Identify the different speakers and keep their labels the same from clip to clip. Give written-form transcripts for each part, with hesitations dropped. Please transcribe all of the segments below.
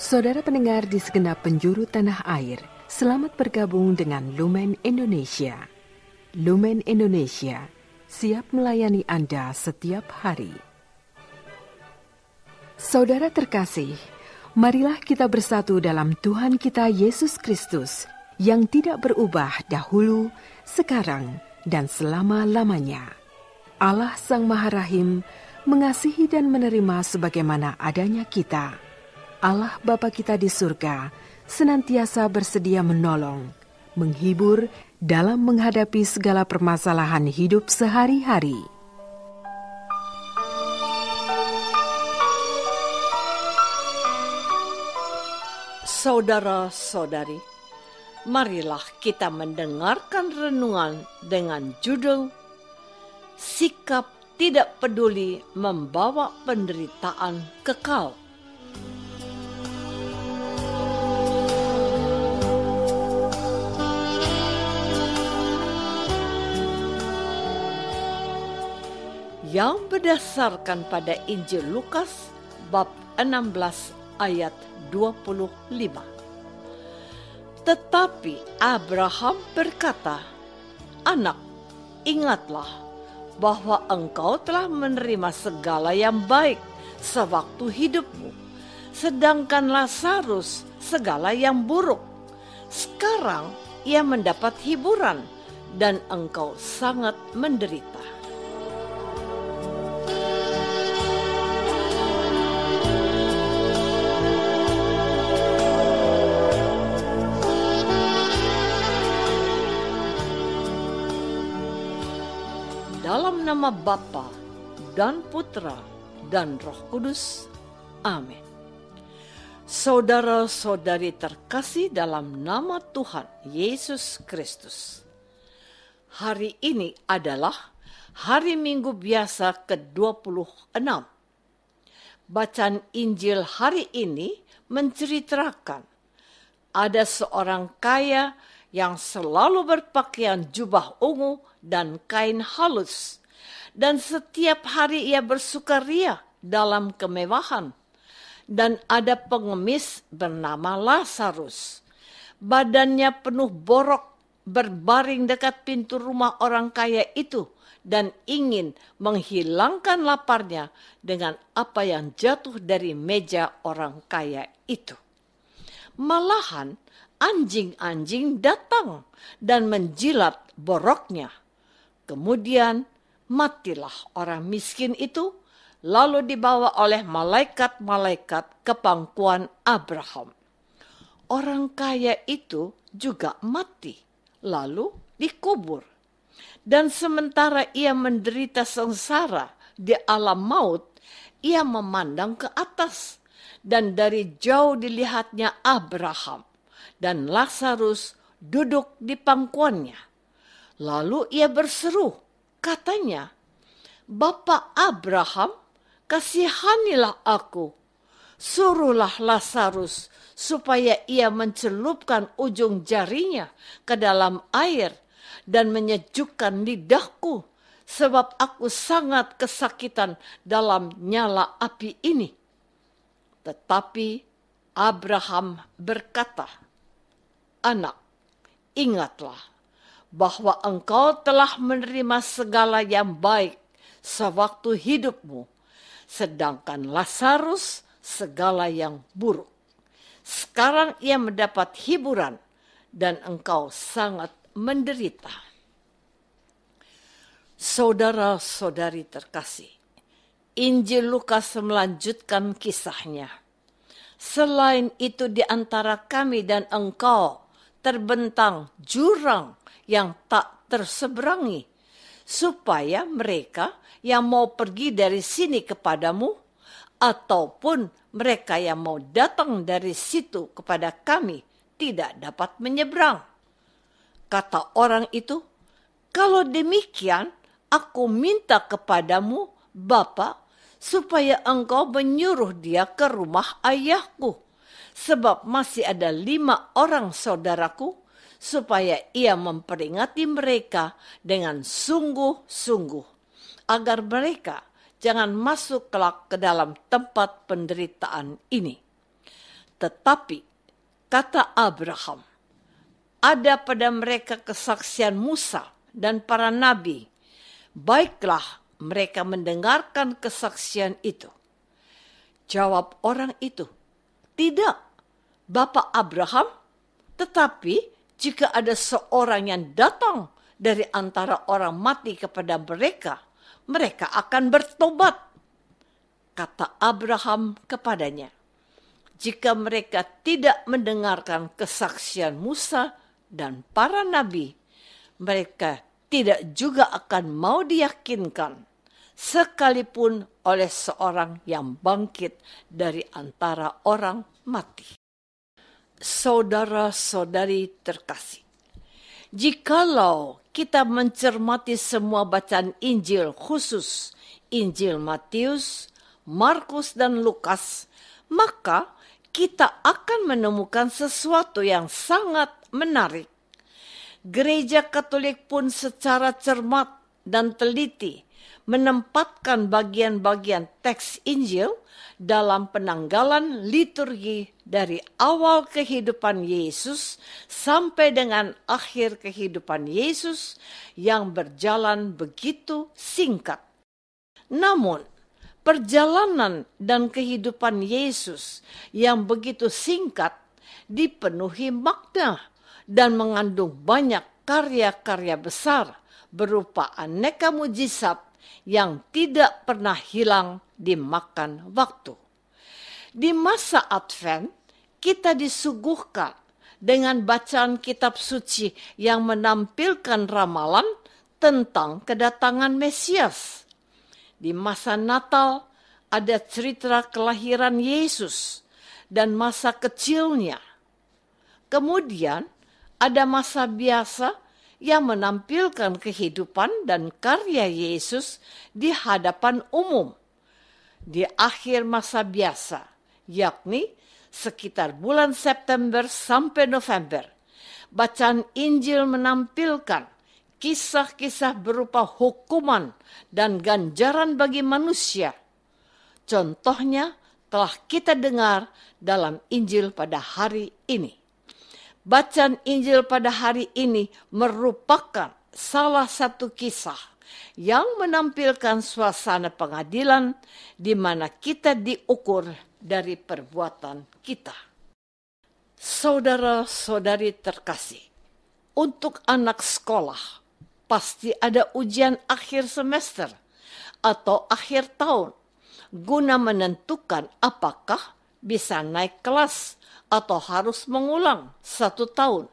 Speaker 1: Saudara pendengar di segenap penjuru tanah air, selamat bergabung dengan Lumen Indonesia. Lumen Indonesia, siap melayani Anda setiap hari. Saudara terkasih, marilah kita bersatu dalam Tuhan kita Yesus Kristus yang tidak berubah dahulu, sekarang, dan selama-lamanya. Allah Sang Maha Rahim mengasihi dan menerima sebagaimana adanya kita. Allah Bapa kita di surga senantiasa bersedia menolong, menghibur dalam menghadapi segala permasalahan hidup sehari-hari.
Speaker 2: Saudara-saudari, marilah kita mendengarkan renungan dengan judul Sikap Tidak Peduli Membawa Penderitaan Kekal. Yang berdasarkan pada Injil Lukas bab 16 ayat 25. Tetapi Abraham berkata, "Anak, ingatlah bahwa engkau telah menerima segala yang baik sewaktu hidupmu, sedangkan Lazarus segala yang buruk. Sekarang ia mendapat hiburan dan engkau sangat menderita." Dalam nama Bapa dan Putra dan Roh Kudus. Amin. Saudara-saudari terkasih dalam nama Tuhan Yesus Kristus. Hari ini adalah hari Minggu biasa ke-26. Bacaan Injil hari ini menceritakan ada seorang kaya yang selalu berpakaian jubah ungu dan kain halus, dan setiap hari ia bersukaria dalam kemewahan. Dan ada pengemis bernama Lazarus, badannya penuh borok, berbaring dekat pintu rumah orang kaya itu, dan ingin menghilangkan laparnya dengan apa yang jatuh dari meja orang kaya itu. Malahan anjing-anjing datang dan menjilat boroknya. Kemudian matilah orang miskin itu, lalu dibawa oleh malaikat-malaikat ke pangkuan Abraham. Orang kaya itu juga mati, lalu dikubur. Dan sementara ia menderita sengsara di alam maut, ia memandang ke atas, dan dari jauh dilihatnya Abraham dan Lazarus duduk di pangkuannya. Lalu ia berseru, katanya, "Bapa Abraham, kasihanilah aku. Suruhlah Lazarus supaya ia mencelupkan ujung jarinya ke dalam air dan menyejukkan lidahku, sebab aku sangat kesakitan dalam nyala api ini." Tetapi Abraham berkata, "Anak, ingatlah bahwa engkau telah menerima segala yang baik sewaktu hidupmu, sedangkan Lazarus segala yang buruk. Sekarang ia mendapat hiburan dan engkau sangat menderita." Saudara-saudari terkasih, Injil Lukas melanjutkan kisahnya. Selain itu di antara kami dan engkau terbentang jurang yang tak terseberangi, supaya mereka yang mau pergi dari sini kepadamu, ataupun mereka yang mau datang dari situ kepada kami, tidak dapat menyeberang. Kata orang itu, "Kalau demikian, aku minta kepadamu, Bapa, supaya engkau menyuruh dia ke rumah ayahku, sebab masih ada 5 orang saudaraku, supaya ia memperingati mereka dengan sungguh-sungguh, agar mereka jangan masuk kelak ke dalam tempat penderitaan ini." Tetapi, kata Abraham, ada pada mereka kesaksian Musa dan para nabi. Baiklah mereka mendengarkan kesaksian itu. Jawab orang itu, tidak, Bapak Abraham, tetapi jika ada seorang yang datang dari antara orang mati kepada mereka, mereka akan bertobat. Kata Abraham kepadanya, jika mereka tidak mendengarkan kesaksian Musa dan para nabi, mereka tidak juga akan mau diyakinkan, sekalipun oleh seorang yang bangkit dari antara orang mati. Saudara-saudari terkasih, jikalau kita mencermati semua bacaan Injil, khusus Injil Matius, Markus, dan Lukas, maka kita akan menemukan sesuatu yang sangat menarik. Gereja Katolik pun secara cermat dan teliti menempatkan bagian-bagian teks Injil dalam penanggalan liturgi dari awal kehidupan Yesus sampai dengan akhir kehidupan Yesus yang berjalan begitu singkat. Namun, perjalanan dan kehidupan Yesus yang begitu singkat dipenuhi makna dan mengandung banyak karya-karya besar berupa aneka mujizat yang tidak pernah hilang dimakan waktu. Di masa Advent, kita disuguhkan dengan bacaan kitab suci yang menampilkan ramalan tentang kedatangan Mesias. Di masa Natal, ada cerita kelahiran Yesus dan masa kecilnya. Kemudian, ada masa biasa yang menampilkan kehidupan dan karya Yesus di hadapan umum. Di akhir masa biasa, yakni sekitar bulan September sampai November, bacaan Injil menampilkan kisah-kisah berupa hukuman dan ganjaran bagi manusia. Contohnya telah kita dengar dalam Injil pada hari ini. Bacaan Injil pada hari ini merupakan salah satu kisah yang menampilkan suasana pengadilan di mana kita diukur dari perbuatan kita. Saudara-saudari terkasih, untuk anak sekolah pasti ada ujian akhir semester atau akhir tahun guna menentukan apakah bisa naik kelas atau harus mengulang 1 tahun.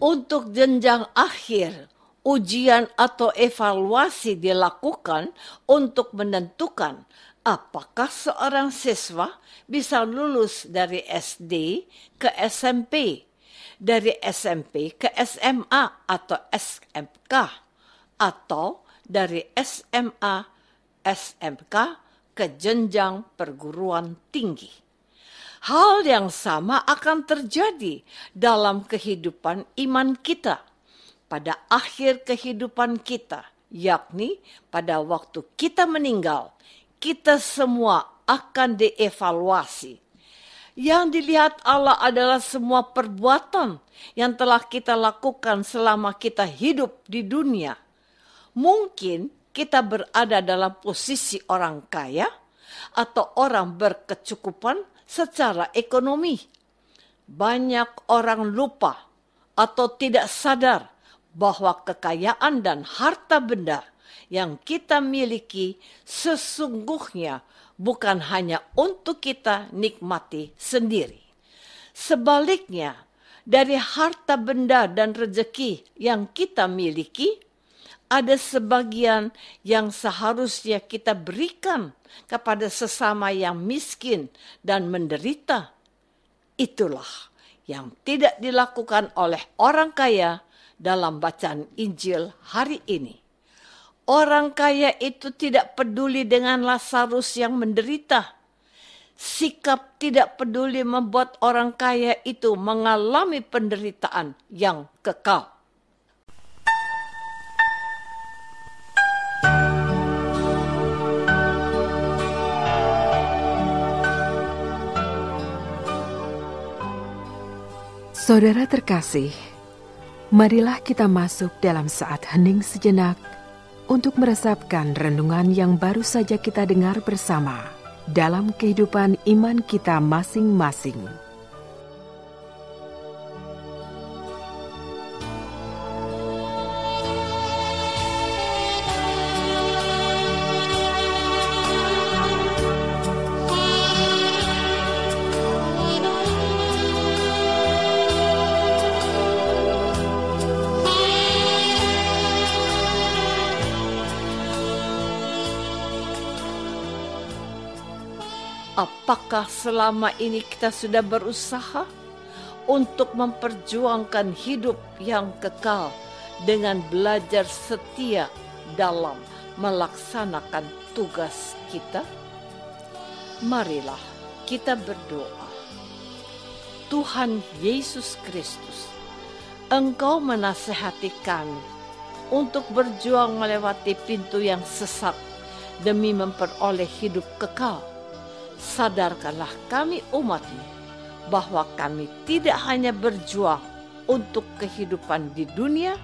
Speaker 2: Untuk jenjang akhir, ujian atau evaluasi dilakukan untuk menentukan apakah seorang siswa bisa lulus dari SD ke SMP, dari SMP ke SMA atau SMK, atau dari SMA, SMK ke jenjang perguruan tinggi. Hal yang sama akan terjadi dalam kehidupan iman kita pada akhir kehidupan kita, yakni pada waktu kita meninggal. Kita semua akan dievaluasi. Yang dilihat Allah adalah semua perbuatan yang telah kita lakukan selama kita hidup di dunia. Mungkin kita berada dalam posisi orang kaya atau orang berkecukupan secara ekonomi. Banyak orang lupa atau tidak sadar bahwa kekayaan dan harta benda yang kita miliki sesungguhnya bukan hanya untuk kita nikmati sendiri. Sebaliknya, dari harta benda dan rezeki yang kita miliki, ada sebagian yang seharusnya kita berikan kepada sesama yang miskin dan menderita. Itulah yang tidak dilakukan oleh orang kaya dalam bacaan Injil hari ini. Orang kaya itu tidak peduli dengan Lazarus yang menderita. Sikap tidak peduli membuat orang kaya itu mengalami penderitaan yang kekal.
Speaker 1: Saudara terkasih, marilah kita masuk dalam saat hening sejenak untuk meresapkan renungan yang baru saja kita dengar bersama dalam kehidupan iman kita masing-masing.
Speaker 2: Apakah selama ini kita sudah berusaha untuk memperjuangkan hidup yang kekal dengan belajar setia dalam melaksanakan tugas kita? Marilah kita berdoa. Tuhan Yesus Kristus, Engkau menasihati kami untuk berjuang melewati pintu yang sesat demi memperoleh hidup kekal. Sadarkanlah kami umat-Mu bahwa kami tidak hanya berjuang untuk kehidupan di dunia,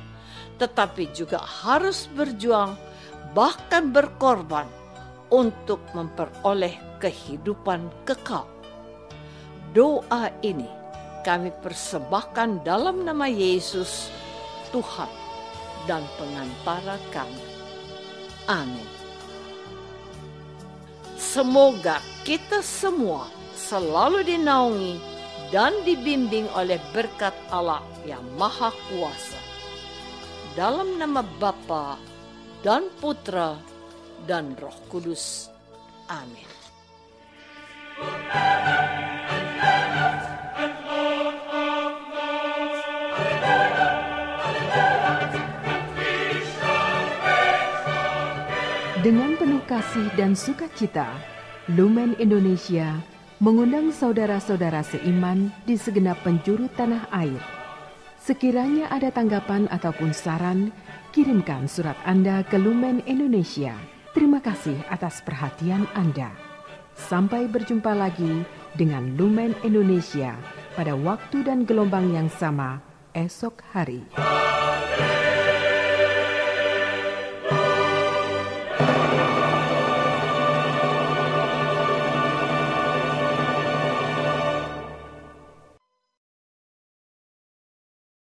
Speaker 2: tetapi juga harus berjuang bahkan berkorban untuk memperoleh kehidupan kekal. Doa ini kami persembahkan dalam nama Yesus, Tuhan dan pengantara kami. Amin. Semoga kita semua selalu dinaungi dan dibimbing oleh berkat Allah yang Maha Kuasa. Dalam nama Bapa dan Putra dan Roh Kudus. Amin.
Speaker 1: Dengan penuh kasih dan sukacita, Lumen Indonesia mengundang saudara-saudara seiman di segenap penjuru tanah air. Sekiranya ada tanggapan ataupun saran, kirimkan surat Anda ke Lumen Indonesia. Terima kasih atas perhatian Anda. Sampai berjumpa lagi dengan Lumen Indonesia pada waktu dan gelombang yang sama esok hari.